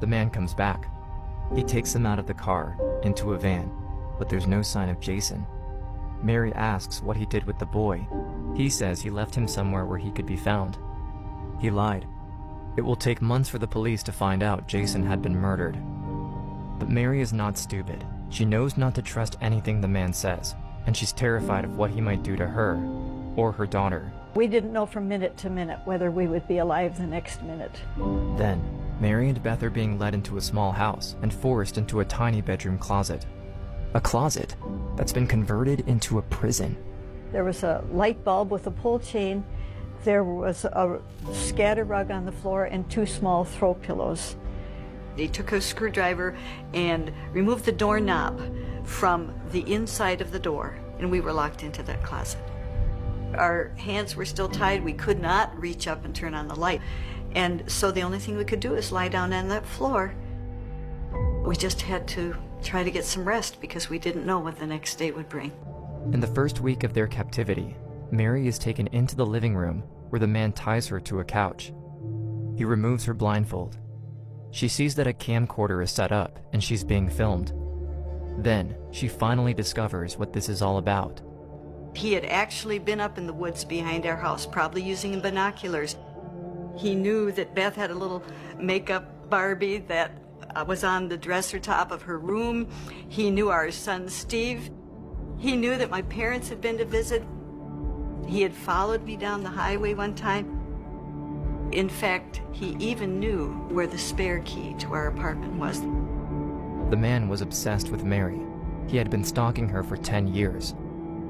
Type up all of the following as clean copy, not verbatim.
The man comes back. He takes them out of the car, into a van, but there's no sign of Jason. Mary asks what he did with the boy. He says he left him somewhere where he could be found. He lied. It will take months for the police to find out Jason had been murdered. But Mary is not stupid. She knows not to trust anything the man says, and she's terrified of what he might do to her or her daughter. We didn't know from minute to minute whether we would be alive the next minute. Then, Mary and Beth are being led into a small house and forced into a tiny bedroom closet. A closet that's been converted into a prison. There was a light bulb with a pull chain. There was a scatter rug on the floor and 2 small throw pillows. They took a screwdriver and removed the doorknob from the inside of the door, and we were locked into that closet. Our hands were still tied. We could not reach up and turn on the light. And so the only thing we could do is lie down on that floor. We just had to try to get some rest because we didn't know what the next day would bring. In the first week of their captivity, Mary is taken into the living room where the man ties her to a couch. He removes her blindfold. She sees that a camcorder is set up and she's being filmed. Then, she finally discovers what this is all about. He had actually been up in the woods behind our house, probably using binoculars. He knew that Beth had a little makeup Barbie that was on the dresser top of her room. He knew our son Steve. He knew that my parents had been to visit. He had followed me down the highway one time. In fact, he even knew where the spare key to our apartment was. The man was obsessed with Mary. He had been stalking her for 10 years.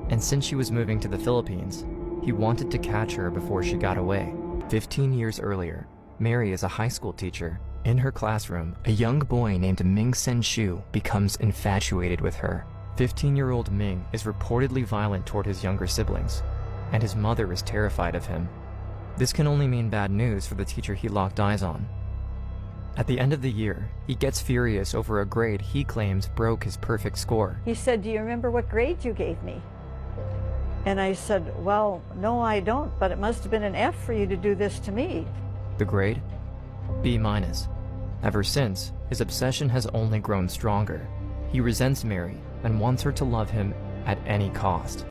And since she was moving to the Philippines, he wanted to catch her before she got away. 15 years earlier, Mary is a high school teacher. In her classroom, a young boy named Ming Sen Shu becomes infatuated with her. 15-year-old Ming is reportedly violent toward his younger siblings, and his mother is terrified of him. This can only mean bad news for the teacher he locked eyes on. At the end of the year, he gets furious over a grade he claims broke his perfect score. He said, "Do you remember what grade you gave me?" And I said, "Well, no, I don't, but it must have been an F for you to do this to me." The grade? B-. Ever since, his obsession has only grown stronger. He resents Mary and wants her to love him at any cost.